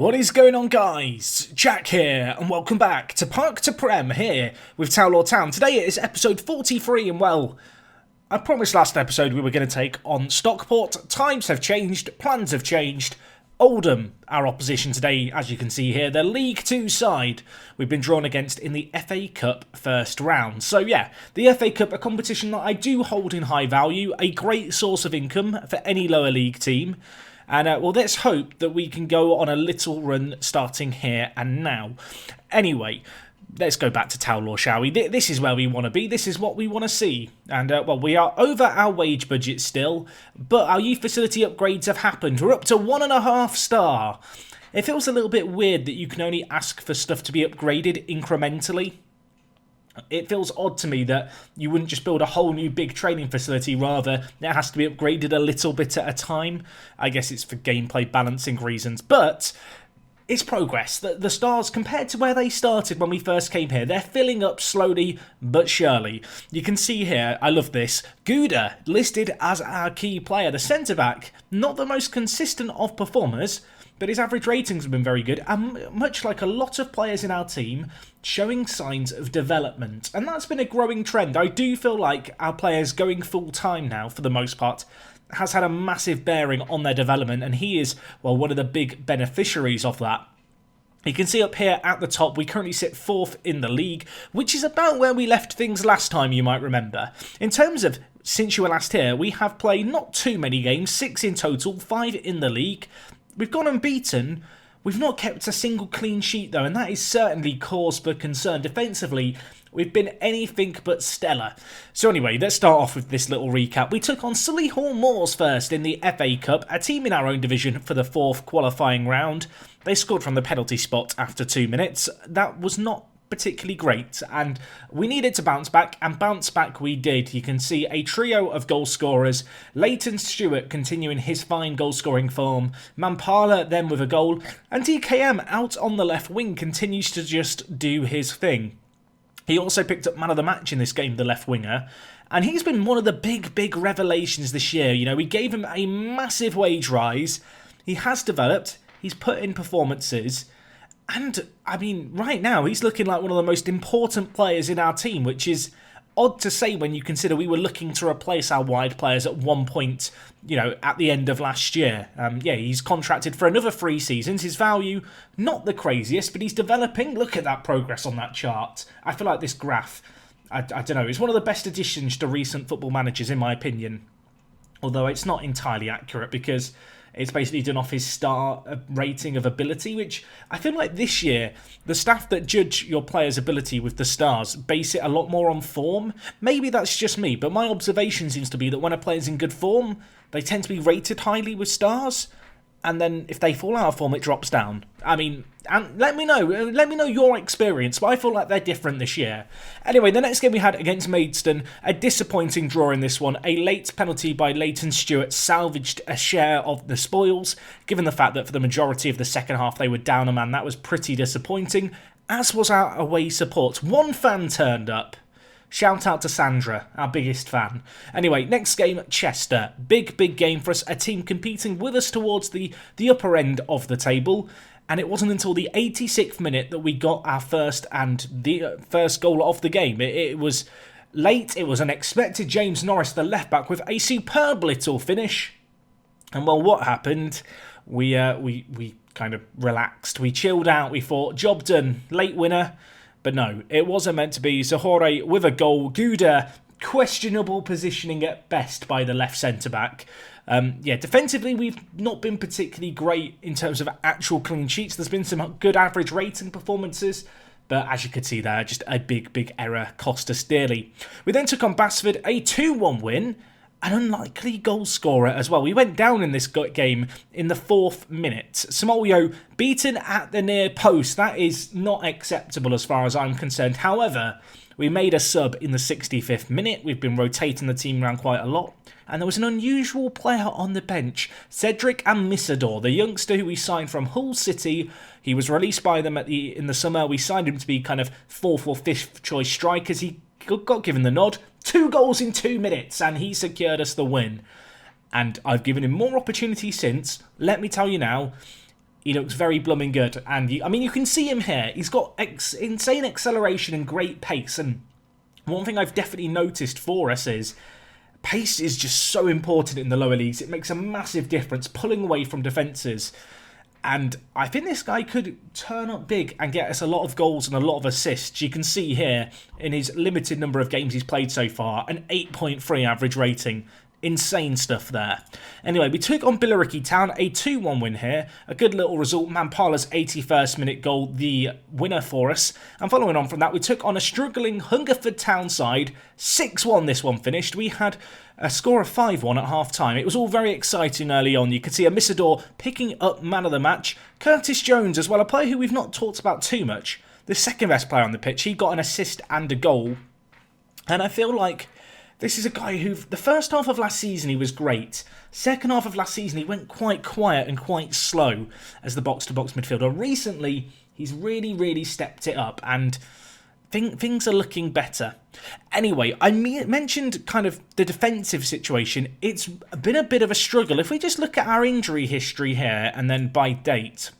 What is going on, guys? Jack here, and welcome back to Park to Prem here with Untitled Town. Today it is episode 43, and well, I promised last episode we were going to take on Stockport. Times have changed, plans have changed. Oldham, our opposition today, as you can see here, the League 2 side we've been drawn against in the FA Cup first round. So yeah, the FA Cup, a competition that I do hold in high value, a great source of income for any lower league team. And well, let's hope that we can go on a little run starting here and now. Anyway, let's go back to Towlaw, shall we? This is where we want to be. This is what we want to see. And, well, we are over our wage budget still, but our youth facility upgrades have happened. We're up to 1.5 star. It feels a little bit weird that you can only ask for stuff to be upgraded incrementally. It feels odd to me that you wouldn't just build a whole new big training facility, rather it has to be upgraded a little bit at a time. I guess it's for gameplay balancing reasons, but it's progress. The stars, compared to where they started when we first came here, they're filling up slowly but surely. You can see here, I love this, Gouda listed as our key player, the centre-back, not the most consistent of performers, but his average ratings have been very good, and much like a lot of players in our team, showing signs of development. And that's been a growing trend. I do feel like our players going full-time now, for the most part, has had a massive bearing on their development, and he is, well, one of the big beneficiaries of that. You can see up here at the top, we currently sit 4th in the league, which is about where we left things last time, you might remember. In terms of since you were last here, we have played not too many games, 6 in total, 5 in the league. We've gone unbeaten. We've not kept a single clean sheet though, and that is certainly cause for concern. Defensively, we've been anything but stellar. So anyway, let's start off with this little recap. We took on Solihull Moors first in the FA Cup, a team in our own division for the 4th qualifying round. They scored from the penalty spot after 2 minutes. That was not particularly great, and we needed to bounce back, and bounce back we did. You can see a trio of goal scorers, Leighton Stewart continuing his fine goal scoring form, Mampala then with a goal, and DKM out on the left wing continues to just do his thing. He also picked up man of the match in this game, the left winger, and he's been one of the big revelations this year. You know, we gave him a massive wage rise, he has developed, he's put in performances. And, I mean, right now, he's looking like one of the most important players in our team, which is odd to say when you consider we were looking to replace our wide players at one point, you know, at the end of last year. Yeah, he's contracted for another 3 seasons. His value, not the craziest, but he's developing. Look at that progress on that chart. I feel like this graph, I don't know, it's one of the best additions to recent football managers, in my opinion. Although it's not entirely accurate, because it's basically done off his star rating of ability, which I feel like this year, the staff that judge your player's ability with the stars base it a lot more on form. Maybe that's just me, but my observation seems to be that when a player's in good form, they tend to be rated highly with stars, and then if they fall out of form, it drops down. I mean, and let me know your experience, but I feel like they're different this year. Anyway, the next game we had against Maidstone, a disappointing draw in this one. A late penalty by Leighton Stewart salvaged a share of the spoils, given the fact that for the majority of the second half they were down a man. That was pretty disappointing, as was our away support. One fan turned up. Shout out to Sandra, our biggest fan. Anyway, next game, Chester. Big game for us. A team competing with us towards the upper end of the table. And it wasn't until the 86th minute that we got our first goal of the game. It was late. It was unexpected. James Norris, the left-back, with a superb little finish. And well, what happened? We kind of relaxed. We chilled out. We thought, job done. Late winner. But no, it wasn't meant to be. Zahore with a goal. Gouda, questionable positioning at best by the left centre-back. Yeah, defensively, we've not been particularly great in terms of actual clean sheets. There's been some good average rating performances, but as you could see there, just a big error cost us dearly. We then took on Basford, a 2-1 win. An unlikely goal scorer as well. We went down in this game in the 4th minute. Smolio beaten at the near post. That is not acceptable as far as I'm concerned. However, we made a sub in the 65th minute. We've been rotating the team around quite a lot. And there was an unusual player on the bench, Cedric Amisador, the youngster who we signed from Hull City. He was released by them in the summer. We signed him to be kind of 4th or 5th choice strikers. He got given the nod. 2 goals in 2 minutes, and he secured us the win. And I've given him more opportunity since. Let me tell you now, He looks very blooming good. And, you can see him here. He's got insane acceleration and great pace. And one thing I've definitely noticed for us is pace is just so important in the lower leagues. It makes a massive difference, pulling away from defences. And I think this guy could turn up big and get us a lot of goals and a lot of assists. You can see here in his limited number of games he's played so far, an 8.3 average rating. Insane stuff there. Anyway, we took on Billericay Town, a 2-1 win here. A good little result. Mampala's 81st minute goal, the winner for us. And following on from that, we took on a struggling Hungerford Town side. 6-1 this one finished. We had a score of 5-1 at half-time. It was all very exciting early on. You could see Amisador picking up man of the match. Curtis Jones as well, a player who we've not talked about too much. The second best player on the pitch. He got an assist and a goal. And I feel like this is a guy who, the first half of last season, he was great. Second half of last season, he went quite quiet and quite slow as the box-to-box midfielder. Recently, he's really stepped it up, and things are looking better. Anyway, I mentioned kind of the defensive situation. It's been a bit of a struggle. If we just look at our injury history here, and then by date,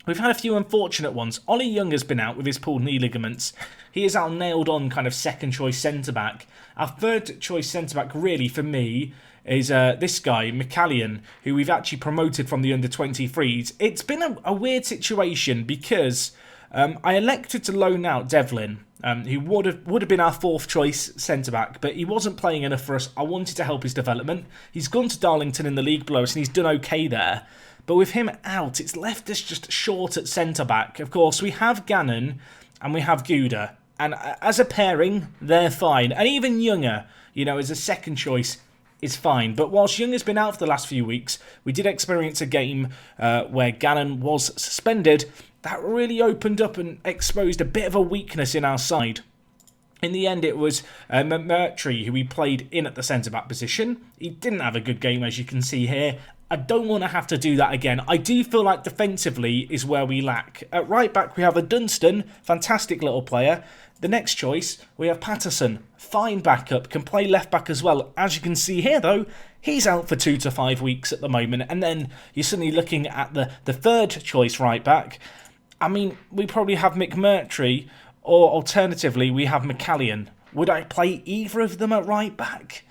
we've had a few unfortunate ones. Ollie Young has been out with his pulled knee ligaments. He is our nailed-on kind of second-choice centre-back. Our third-choice centre-back, really, for me, is this guy, McCallion, who we've actually promoted from the under-23s. It's been a weird situation because I elected to loan out Devlin, who would have been our fourth-choice centre-back, but he wasn't playing enough for us. I wanted to help his development. He's gone to Darlington in the league below us, and he's done okay there. But with him out, it's left us just short at centre-back. Of course, we have Gannon and we have Gouda. And as a pairing, they're fine. And even Younger, as a second choice, is fine. But whilst Younger's been out for the last few weeks, we did experience a game where Gannon was suspended. That really opened up and exposed a bit of a weakness in our side. In the end, it was Mertry who we played in at the centre-back position. He didn't have a good game, as you can see here. I don't want to have to do that again. I do feel like defensively is where we lack. At right back, we have a Dunstan, fantastic little player. The next choice, we have Patterson, fine backup, can play left back as well. As you can see here, though, he's out for 2 to 5 weeks at the moment. And then you're suddenly looking at the third choice right back. We probably have McMurtry, or alternatively, we have McCallion. Would I play either of them at right back?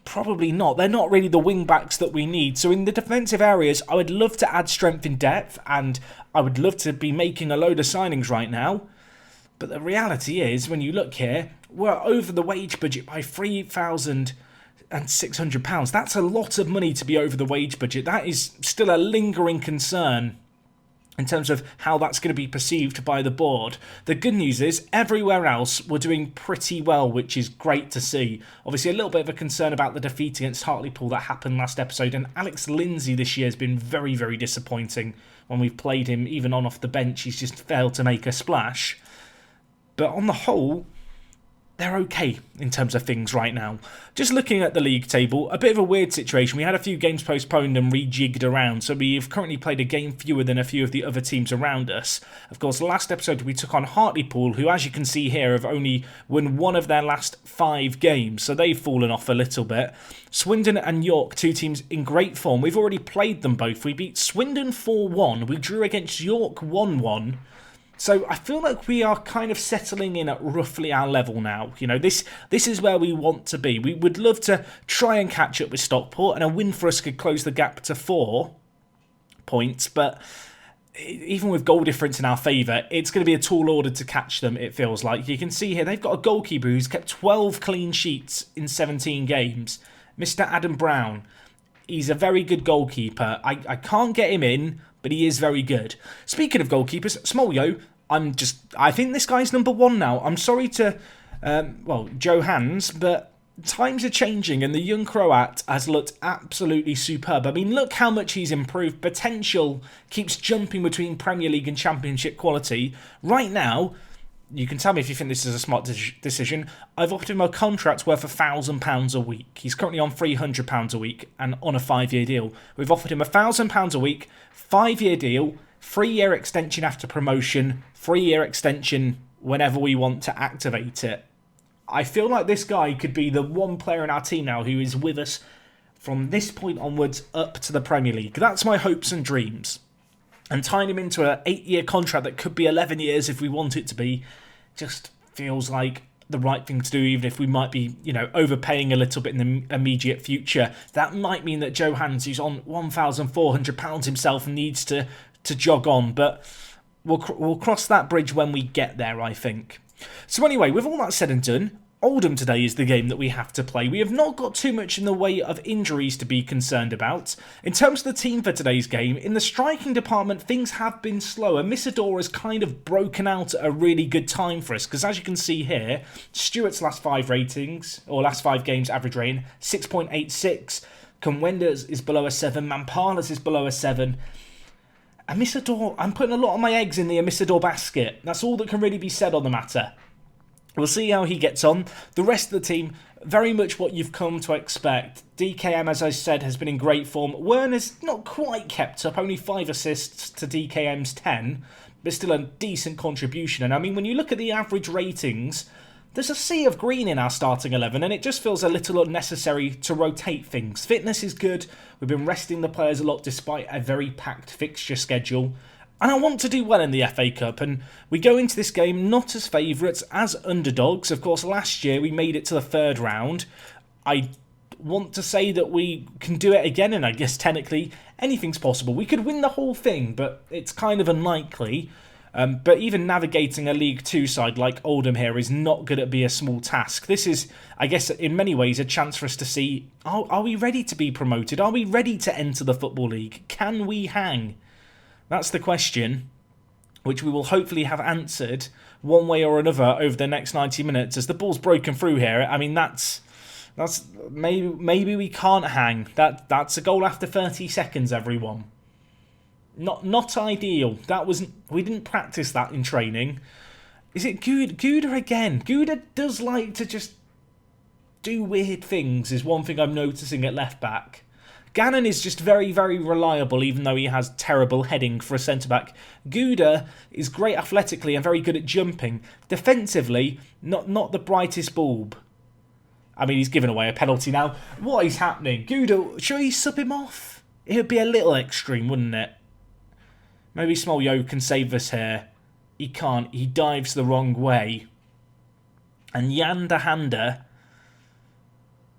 Probably not. They're not really the wing backs that we need. So in the defensive areas, I would love to add strength in depth, and I would love to be making a load of signings right now. But the reality is, when you look here, we're over the wage budget by £3,600. That's a lot of money to be over the wage budget. That is still a lingering concern in terms of how that's going to be perceived by the board. The good news is, everywhere else, we're doing pretty well, which is great to see. Obviously, a little bit of a concern about the defeat against Hartlepool that happened last episode, and Alex Lindsay this year has been very disappointing. When we've played him, even on off the bench, he's just failed to make a splash. But on the whole, they're okay in terms of things right now. Just looking at the league table, a bit of a weird situation. We had a few games postponed and rejigged around, so we've currently played a game fewer than a few of the other teams around us. Of course, last episode we took on Hartlepool, who, as you can see here, have only won one of their last 5 games, so they've fallen off a little bit. Swindon and York, two teams in great form. We've already played them both. We beat Swindon 4-1. We drew against York 1-1. So I feel like we are kind of settling in at roughly our level now. This is where we want to be. We would love to try and catch up with Stockport, and a win for us could close the gap to 4 points. But even with goal difference in our favour, it's going to be a tall order to catch them, it feels like. You can see here, they've got a goalkeeper who's kept 12 clean sheets in 17 games. Mr. Adam Brown. He's a very good goalkeeper. I can't get him in, but he is very good. Speaking of goalkeepers, Smolyo, I think this guy's number 1 now. I'm sorry to, Joe Hans, but times are changing and the young Croat has looked absolutely superb. Look how much he's improved. Potential keeps jumping between Premier League and Championship quality. Right now, you can tell me if you think this is a smart decision. I've offered him a contract worth £1,000 a week. He's currently on £300 a week and on a 5-year deal. We've offered him £1,000 a week, 5-year deal, 3-year extension after promotion, 3-year extension whenever we want to activate it. I feel like this guy could be the one player in our team now who is with us from this point onwards up to the Premier League. That's my hopes and dreams. And tying him into an 8-year contract that could be 11 years if we want it to be, just feels like the right thing to do, even if we might be, overpaying a little bit in the immediate future. That might mean that Joe Hans, who's on £1,400 himself, needs to jog on, but we'll cross that bridge when we get there, I think. So anyway, with all that said and done, Oldham today is the game that we have to play. We have not got too much in the way of injuries to be concerned about. In terms of the team for today's game, in the striking department, things have been slower. Misador has kind of broken out at a really good time for us, because as you can see here, Stewart's last 5 games average rating, 6.86. Conwenda's is below a 7. Mampala's is below a 7. And Misador, I'm putting a lot of my eggs in the Misador basket. That's all that can really be said on the matter. We'll see how he gets on. The rest of the team, very much what you've come to expect. DKM, as I said, has been in great form. Werner's not quite kept up, only 5 assists to DKM's 10, but still a decent contribution. And I mean, when you look at the average ratings, there's a sea of green in our starting 11, and it just feels a little unnecessary to rotate things. Fitness is good. We've been resting the players a lot despite a very packed fixture schedule. And I want to do well in the FA Cup, and we go into this game not as favourites, as underdogs. Of course, last year we made it to the 3rd round. I want to say that we can do it again, and I guess technically anything's possible. We could win the whole thing, but it's kind of unlikely. But even navigating a League 2 side like Oldham here is not going to be a small task. This is, I guess, in many ways a chance for us to see, are we ready to be promoted? Are we ready to enter the Football League? Can we hang? That's the question, which we will hopefully have answered one way or another over the next 90 minutes. As the ball's broken through here, I mean, that's maybe we can't hang. That's a goal after 30 seconds, everyone. Not ideal. We didn't practice that in training. Is it Gouda again? Gouda does like to just do weird things, is one thing I'm noticing at left back. Gannon is just very, very reliable, even though he has terrible heading for a centre-back. Gouda is great athletically and very good at jumping. Defensively, not the brightest bulb. I mean, he's given away a penalty now. What is happening? Gouda, should we sub him off? It would be a little extreme, wouldn't it? Maybe Smolyo can save us here. He can't. He dives the wrong way. And Yanda Handa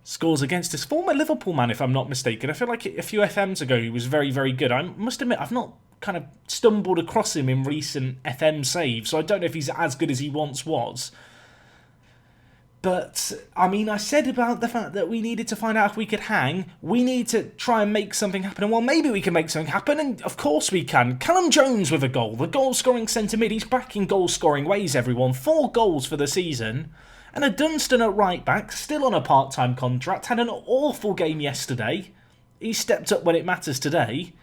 scores against his former Liverpool man, if I'm not mistaken. I feel like a few FMs ago he was very, very good. I must admit, I've not kind of stumbled across him in recent FM saves, so I don't know if he's as good as he once was. But, I mean, I said about the fact that we needed to find out if we could hang. We need to try and make something happen. And, well, maybe we can make something happen, and of course we can. Callum Jones with a goal. The goal-scoring centre-mid. He's back in goal-scoring ways, everyone. 4 goals for the season. And a Dunstan at right-back, still on a part-time contract. Had an awful game yesterday. He stepped up when it matters today.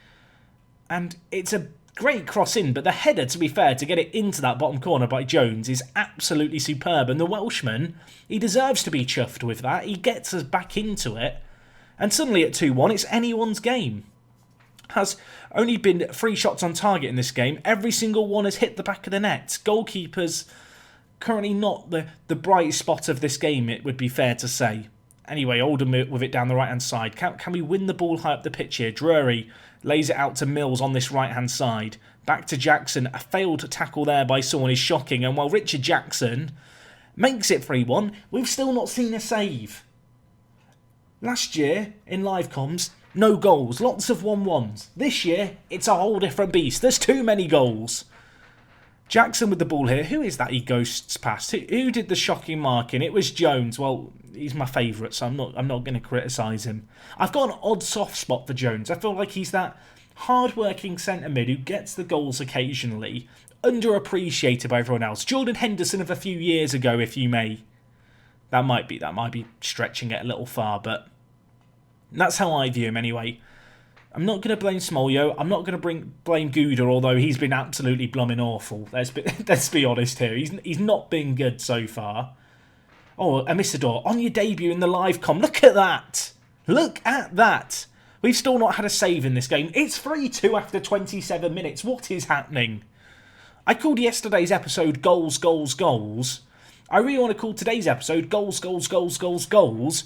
And it's a great cross in, but the header, to be fair, to get it into that bottom corner by Jones is absolutely superb. And the Welshman, he deserves to be chuffed with that. He gets us back into it. And suddenly at 2-1, it's anyone's game. Has only been 3 shots on target in this game. Every single one has hit the back of the net. Goalkeepers currently not the brightest spot of this game, it would be fair to say. Anyway, Oldham with it down the right-hand side. Can we win the ball high up the pitch here? Drury lays it out to Mills on this right-hand side. Back to Jackson. A failed tackle there by someone is shocking. And while Richard Jackson makes it 3-1, we've still not seen a save. Last year, in live comms, no goals. Lots of 1-1s. This year, it's a whole different beast. There's too many goals. Jackson with the ball here. Who is that he ghosts past? Who did the shocking marking? It was Jones. Well, he's my favourite, so I'm not going to criticise him. I've got an odd soft spot for Jones. I feel like he's that hard-working centre-mid who gets the goals occasionally, underappreciated by everyone else. Jordan Henderson of a few years ago, if you may. That might be stretching it a little far, but that's how I view him anyway. I'm not going to blame Smolyo. I'm not going to blame Gouda, although he's been absolutely blooming awful. Let's be honest here. He's not been good so far. Oh, Amisador, on your debut in the live com. Look at that. Look at that. We've still not had a save in this game. It's 3-2 after 27 minutes. What is happening? I called yesterday's episode Goals, Goals, Goals. I really want to call today's episode Goals, Goals, Goals, Goals, Goals.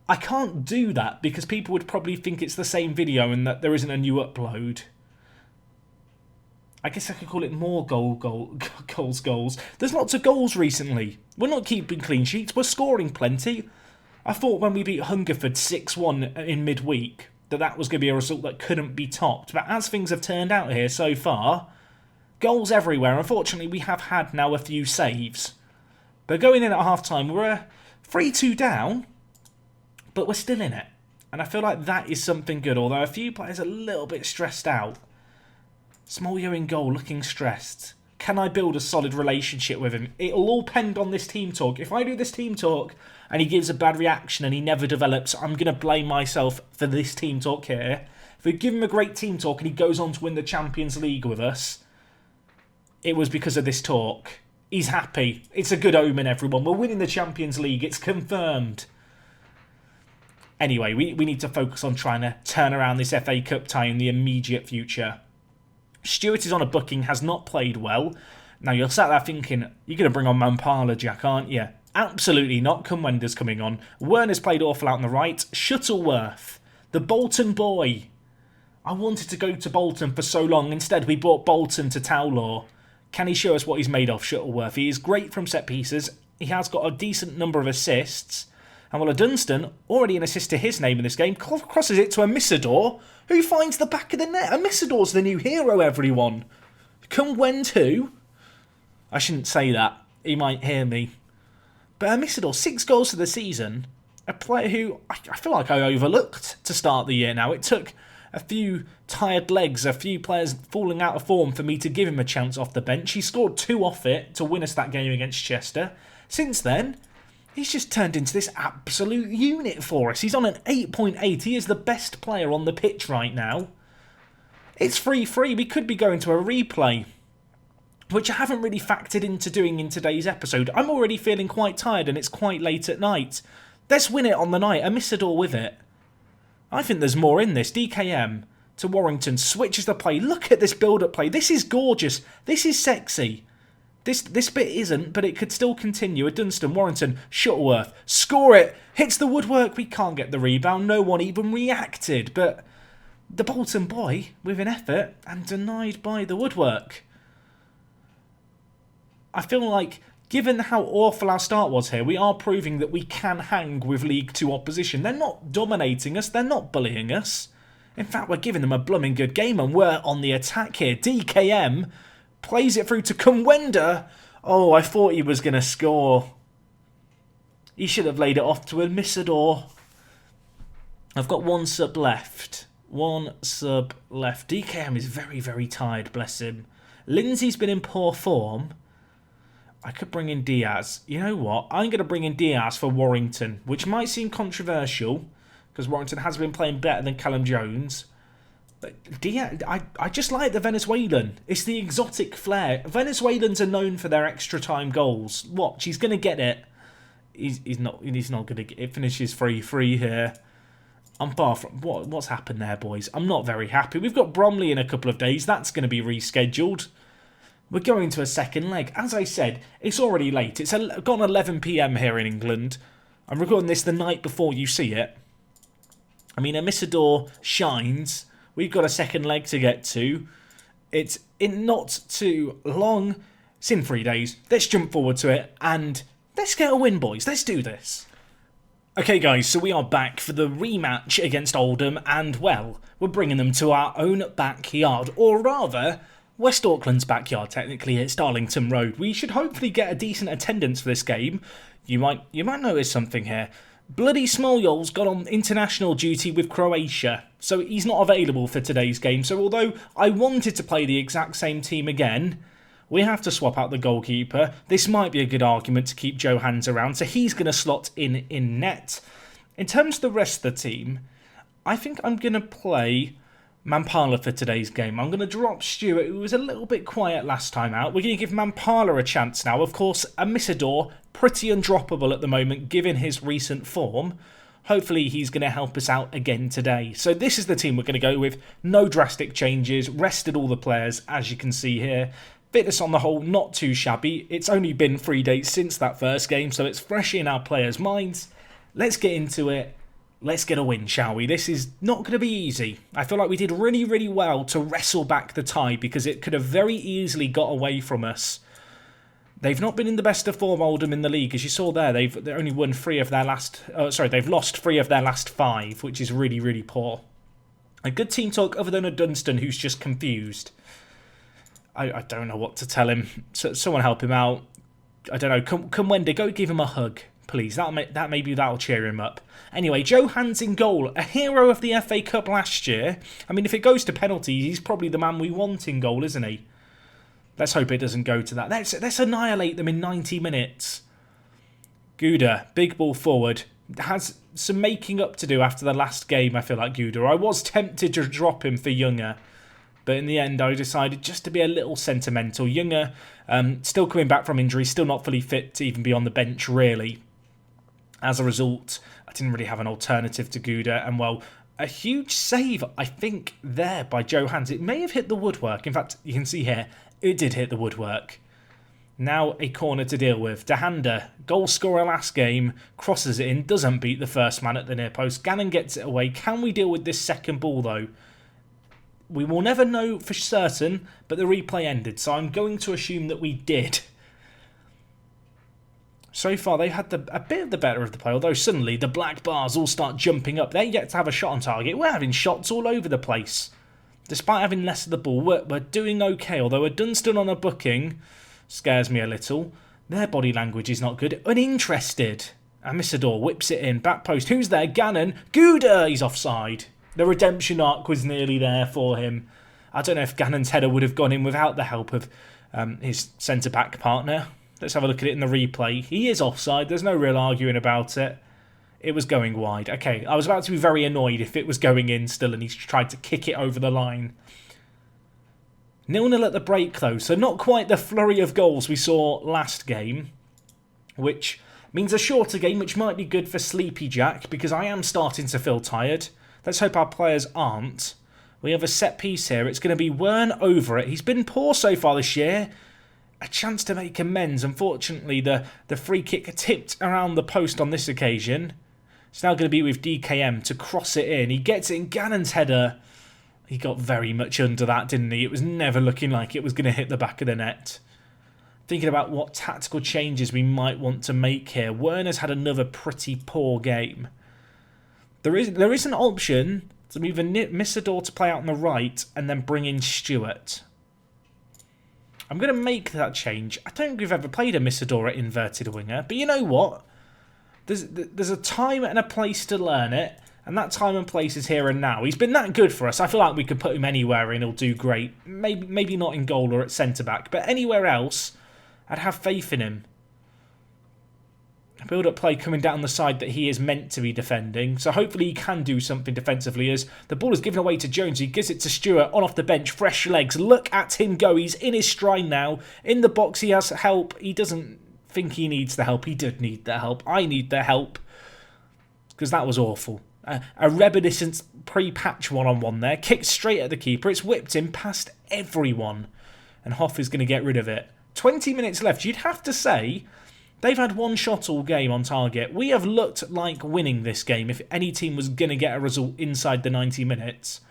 I can't do that because people would probably think it's the same video and that there isn't a new upload. I guess I could call it more goals. There's lots of goals recently. We're not keeping clean sheets. We're scoring plenty. I thought when we beat Hungerford 6-1 in midweek that was going to be a result that couldn't be topped. But as things have turned out here so far, goals everywhere. Unfortunately, we have had now a few saves. But going in at half-time, we're 3-2 down, but we're still in it. And I feel like that is something good, although a few players are a little bit stressed out. Smolio in goal, looking stressed. Can I build a solid relationship with him? It'll all depend on this team talk. If I do this team talk and he gives a bad reaction and he never develops, I'm going to blame myself for this team talk here. If we give him a great team talk and he goes on to win the Champions League with us, it was because of this talk. He's happy. It's a good omen, everyone. We're winning the Champions League. It's confirmed. Anyway, we need to focus on trying to turn around this FA Cup tie in the immediate future. Stewart is on a booking, has not played well. Now, you're sat there thinking, you're going to bring on Mampala, Jack, aren't you? Absolutely not. Cumwenda's coming on. Werner's played awful out on the right. Shuttleworth, the Bolton boy. I wanted to go to Bolton for so long. Instead, we brought Bolton to Towlaw. Can he show us what he's made of, Shuttleworth? He is great from set pieces. He has got a decent number of assists. And well, Dunstan, already an assist to his name in this game, crosses it to Amisador, who finds the back of the net. Amisador's the new hero, everyone. Cumwend who? I shouldn't say that. He might hear me. But Amisador, 6 goals for the season. A player who I feel like I overlooked to start the year now. It took a few tired legs, a few players falling out of form for me to give him a chance off the bench. He scored 2 off it to win us that game against Chester. Since then, he's just turned into this absolute unit for us. He's on an 8.8. He is the best player on the pitch right now. It's 3-3. We could be going to a replay, which I haven't really factored into doing in today's episode. I'm already feeling quite tired and it's quite late at night. Let's win it on the night. Amisador with it. I think there's more in this. DKM to Warrington switches the play. Look at this build-up play. This is gorgeous. This is sexy. This bit isn't, but it could still continue. Dunstan, Warrington, Shuttleworth, score it, hits the woodwork. We can't get the rebound. No one even reacted. But the Bolton boy, with an effort, and denied by the woodwork. I feel like, given how awful our start was here, we are proving that we can hang with League 2 opposition. They're not dominating us. They're not bullying us. In fact, we're giving them a blooming good game, and we're on the attack here. DKM plays it through to Cumwenda. Oh, I thought he was going to score. He should have laid it off to Amisador. I've got 1 sub left. 1 sub left. DKM is very, very tired, bless him. Lindsay's been in poor form. I could bring in Diaz. You know what? I'm going to bring in Diaz for Warrington, which might seem controversial, because Warrington has been playing better than Callum Jones. Diaz, I just like the Venezuelan. It's the exotic flair. Venezuelans are known for their extra time goals. Watch, he's going to get it. He's not going to get it. It finishes 3-3 here. I'm far from... What's happened there, boys? I'm not very happy. We've got Bromley in a couple of days. That's going to be rescheduled. We're going to a second leg. As I said, it's already late. It's gone 11 PM here in England. I'm recording this the night before you see it. I mean, Amisador shines. We've got a second leg to get to. It's in not too long. It's in 3 days. Let's jump forward to it and let's get a win, boys. Let's do this. Okay, guys, so we are back for the rematch against Oldham, and, well, we're bringing them to our own backyard, or rather, West Auckland's backyard, technically. It's Darlington Road. We should hopefully get a decent attendance for this game. You might notice something here. Bloody Smoljol's got on international duty with Croatia, so he's not available for today's game. So although I wanted to play the exact same team again, we have to swap out the goalkeeper. This might be a good argument to keep Joe Hans around, so he's going to slot in net. In terms of the rest of the team, I think I'm going to play Mampala for today's game. I'm going to drop Stewart, who was a little bit quiet last time out. We're going to give Mampala a chance now. Of course, Amisador, pretty undroppable at the moment, given his recent form. Hopefully, he's going to help us out again today. So this is the team we're going to go with. No drastic changes. Rested all the players, as you can see here. Fitness on the whole, not too shabby. It's only been 3 days since that first game, so it's fresh in our players' minds. Let's get into it. Let's get a win, shall we? This is not going to be easy. I feel like we did really, really well to wrestle back the tie because it could have very easily got away from us. They've not been in the best of form, Oldham, in the league. As you saw there, they've only won 3 of their last... they've lost 3 of their last 5, which is really, really poor. A good team talk other than a Dunstan who's just confused. I don't know what to tell him. So, someone help him out. I don't know. Come Wendy, go give him a hug, please. That'll cheer him up. Anyway, Joe Hans in goal, a hero of the FA Cup last year. I mean, if it goes to penalties, he's probably the man we want in goal, isn't he? Let's hope it doesn't go to that. Let's annihilate them in 90 minutes. Gouda, big ball forward. Has some making up to do after the last game, I feel like, Gouda. I was tempted to drop him for Younger, but in the end I decided just to be a little sentimental. Younger, still coming back from injury, still not fully fit to even be on the bench, really. As a result, I didn't really have an alternative to Gouda, and well, a huge save, I think, there by Joe Hans. It may have hit the woodwork. In fact, you can see here, it did hit the woodwork. Now a corner to deal with. Dehanda, goal scorer last game, crosses it in, doesn't beat the first man at the near post. Gannon gets it away. Can we deal with this second ball, though? We will never know for certain, but the replay ended, so I'm going to assume that we did. So far, they've had a bit of the better of the play, although suddenly the black bars all start jumping up. They're yet to have a shot on target. We're having shots all over the place. Despite having less of the ball, we're doing okay, although a Dunstan on a booking scares me a little. Their body language is not good. Uninterested. Amisador whips it in. Back post. Who's there? Gannon. Gouda! He's offside. The redemption arc was nearly there for him. I don't know if Gannon's header would have gone in without the help of his centre-back partner. Let's have a look at it in the replay. He is offside. There's no real arguing about it. It was going wide. Okay, I was about to be very annoyed if it was going in still and he's tried to kick it over the line. 0-0 at the break, though, so not quite the flurry of goals we saw last game, which means a shorter game, which might be good for Sleepy Jack, because I am starting to feel tired. Let's hope our players aren't. We have a set piece here. It's going to be Wern over it. He's been poor so far this year. A chance to make amends. Unfortunately, the free kick tipped around the post on this occasion. It's now going to be with DKM to cross it in. He gets it in. Gannon's header. He got very much under that, didn't he? It was never looking like it was going to hit the back of the net. Thinking about what tactical changes we might want to make here. Werner's had another pretty poor game. There is an option to move Misador to play out on the right and then bring in Stewart. I'm going to make that change. I don't think we've ever played a Misador at inverted winger, but you know what? There's a time and a place to learn it. And that time and place is here and now. He's been that good for us. I feel like we could put him anywhere and he'll do great. Maybe not in goal or at centre-back. But anywhere else, I'd have faith in him. A build-up play coming down the side that he is meant to be defending. So hopefully he can do something defensively as the ball is given away to Jones. He gives it to Stewart on off the bench. Fresh legs. Look at him go. He's in his stride now. In the box he has help. He doesn't think he needs the help. He did need the help. I need the help. Because that was awful. A reminiscent pre-patch one-on-one there. Kicked straight at the keeper. It's whipped in past everyone. And Hoff is going to get rid of it. 20 minutes left. You'd have to say they've had one shot all game on target. We have looked like winning this game if any team was going to get a result inside the 90 minutes.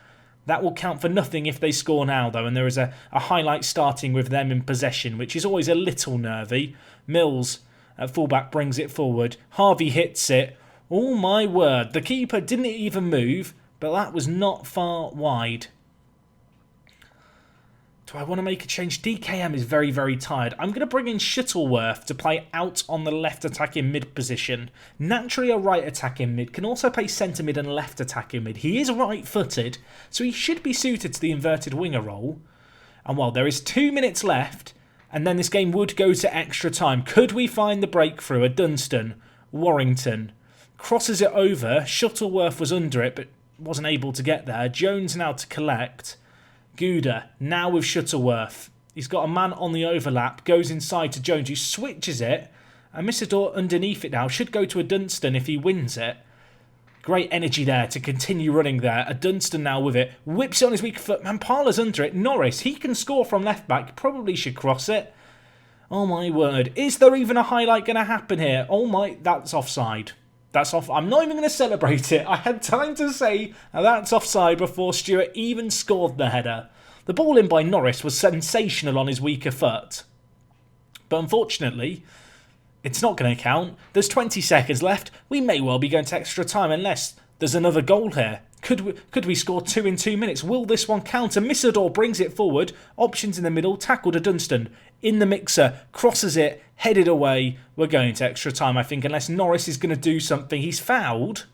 That will count for nothing if they score now, though. And there is a highlight starting with them in possession, which is always a little nervy. Mills at fullback brings it forward. Harvey hits it. Oh my word, the keeper didn't even move, but that was not far wide. Do I want to make a change? DKM is very, very tired. I'm going to bring in Shuttleworth to play out on the left attacking mid position. Naturally a right attacking mid, can also play centre mid and left attacking mid. He is right-footed, so he should be suited to the inverted winger role. And while there is 2 minutes left, and then this game would go to extra time, could we find the breakthrough? A Dunstan, Warrington, crosses it over. Shuttleworth was under it, but wasn't able to get there. Jones now to collect. Gouda, now with Shuttleworth. He's got a man on the overlap. Goes inside to Jones, who switches it. And Misador underneath it now. Should go to a Dunstan if he wins it. Great energy there to continue running there. A Dunstan now with it. Whips it on his weak foot. Mampala's under it. Norris, he can score from left back. Probably should cross it. Oh my word. Is there even a highlight going to happen here? Oh my, that's offside. That's off. I'm not even going to celebrate it. I had time to say that's offside before Stewart even scored the header. The ball in by Norris was sensational on his weaker foot. But unfortunately, it's not going to count. There's 20 seconds left. We may well be going to extra time unless there's another goal here. Could we score 2 in 2 minutes? Will this one count? And Missador brings it forward. Options in the middle. Tackle to Dunstan. In the mixer. Crosses it. Headed away. We're going to extra time, I think, unless Norris is going to do something. He's fouled.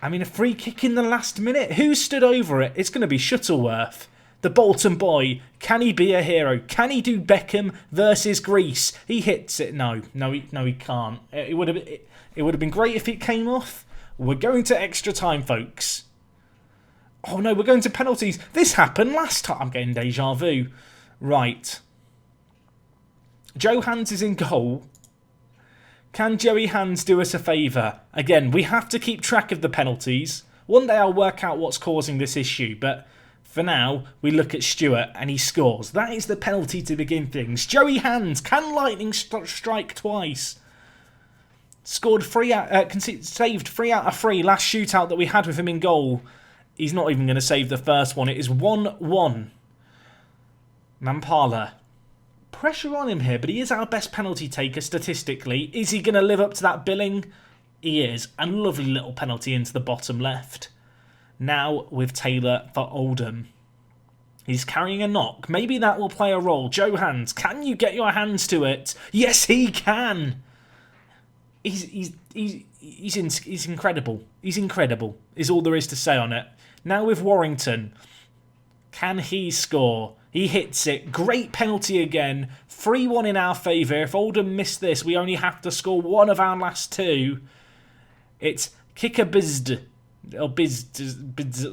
I mean, a free kick in the last minute. Who stood over it? It's going to be Shuttleworth. The Bolton boy. Can he be a hero? Can he do Beckham versus Greece? He hits it. No, he can't. It would have been great if it came off. We're going to extra time, folks. Oh no, we're going to penalties. This happened last time. I'm getting deja vu. Right. Joe Hands is in goal. Can Joey Hands do us a favour? Again, we have to keep track of the penalties. One day I'll work out what's causing this issue, but for now, we look at Stewart and he scores. That is the penalty to begin things. Joey Hands, can lightning strike twice? Saved 3 out of 3 last shootout that we had with him in goal. He's not even going to save the first one. It is 1-1. Mampala. Pressure on him here, but he is our best penalty taker statistically. Is he going to live up to that billing? He is. And lovely little penalty into the bottom left. Now with Taylor for Oldham. He's carrying a knock. Maybe that will play a role. Joe Hands, can you get your hands to it? Yes, he can. He's incredible. He's incredible, is all there is to say on it. Now with Warrington. Can he score? He hits it. Great penalty again. 3-1 in our favour. If Oldham miss this, we only have to score one of our last 2. It's Kikabizd. Or Biz,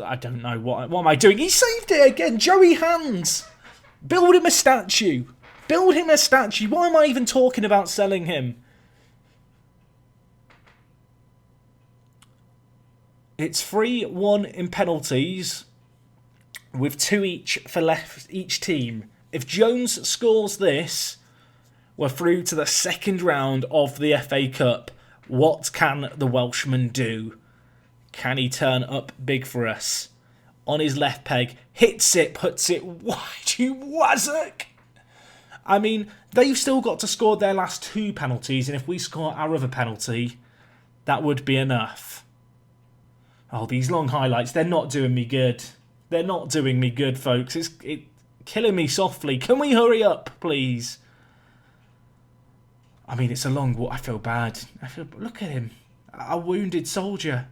I don't know. What am I doing? He saved it again. Joey Hands. Build him a statue. Build him a statue. Why am I even talking about selling him? It's 3-1 in penalties with 2 each for each team. If Jones scores this, we're through to the second round of the FA Cup. What can the Welshman do? Can he turn up big for us? On his left peg, hits it, puts it wide. You wazzock! I mean, they've still got to score their last 2 penalties, and if we score our other penalty, that would be enough. Oh, these long highlights, they're not doing me good. They're not doing me good, folks. It's killing me softly. Can we hurry up, please? I mean, it's a long walk. I feel bad. Look at him. A wounded soldier.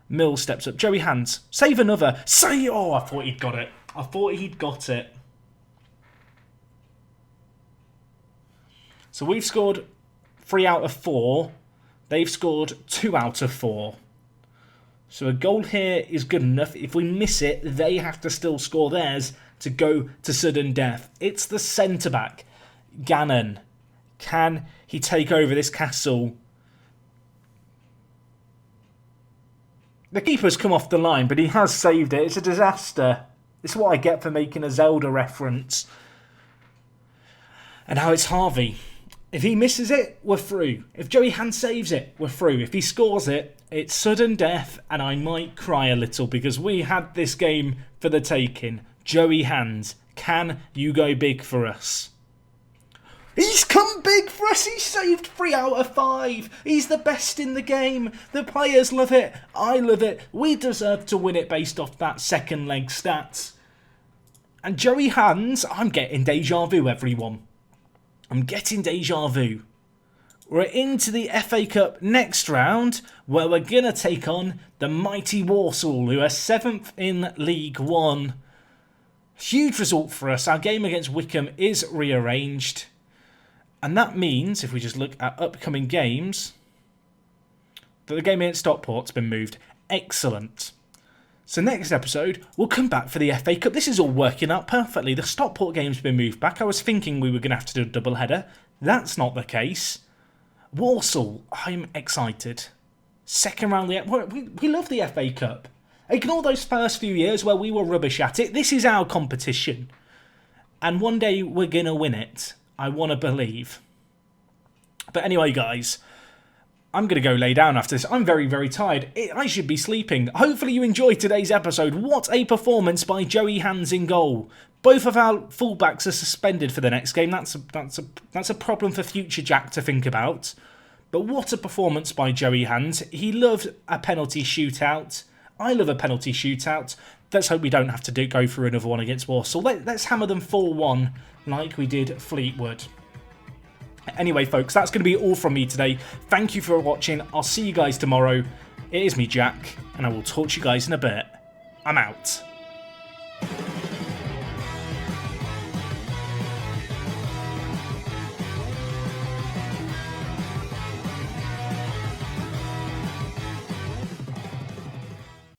Mill steps up. Joey Hands. Save another. Oh, I thought he'd got it. I thought he'd got it. So we've scored 3 out of 4. They've scored 2 out of 4. So a goal here is good enough. If we miss it, they have to still score theirs to go to sudden death. It's the centre-back, Gannon. Can he take over this castle? The keeper's come off the line, but he has saved it. It's a disaster. This is what I get for making a Zelda reference. And now it's Harvey. If he misses it, we're through. If Joey Hand saves it, we're through. If he scores it, it's sudden death, and I might cry a little because we had this game for the taking. Joey Hands, can you go big for us? He's come big for us. He saved 3 out of 5. He's the best in the game. The players love it. I love it. We deserve to win it based off that second leg stats. And Joey Hands, I'm getting deja vu, everyone. I'm getting deja vu. We're into the FA Cup next round, where we're going to take on the mighty Walsall, who are 7th in League One. Huge result for us. Our game against Wickham is rearranged. And that means, if we just look at upcoming games, that the game against Stockport's been moved. Excellent. So next episode, we'll come back for the FA Cup. This is all working out perfectly. The Stockport game's been moved back. I was thinking we were going to have to do a double header. That's not the case. Walsall, I'm excited. Second round, we love the FA Cup. Ignore those first few years where we were rubbish at it. This is our competition. And one day we're going to win it. I want to believe. But anyway, guys, I'm going to go lay down after this. I'm very, very tired. I should be sleeping. Hopefully you enjoyed today's episode. What a performance by Joey Hands in goal. Both of our fullbacks are suspended for the next game. That's a problem for future Jack to think about. But what a performance by Joey Hands. He loved a penalty shootout. I love a penalty shootout. Let's hope we don't have to go through another one against Walsall. Let's hammer them 4-1 like we did Fleetwood. Anyway, folks, that's going to be all from me today. Thank you for watching. I'll see you guys tomorrow. It is me, Jack, and I will talk to you guys in a bit. I'm out.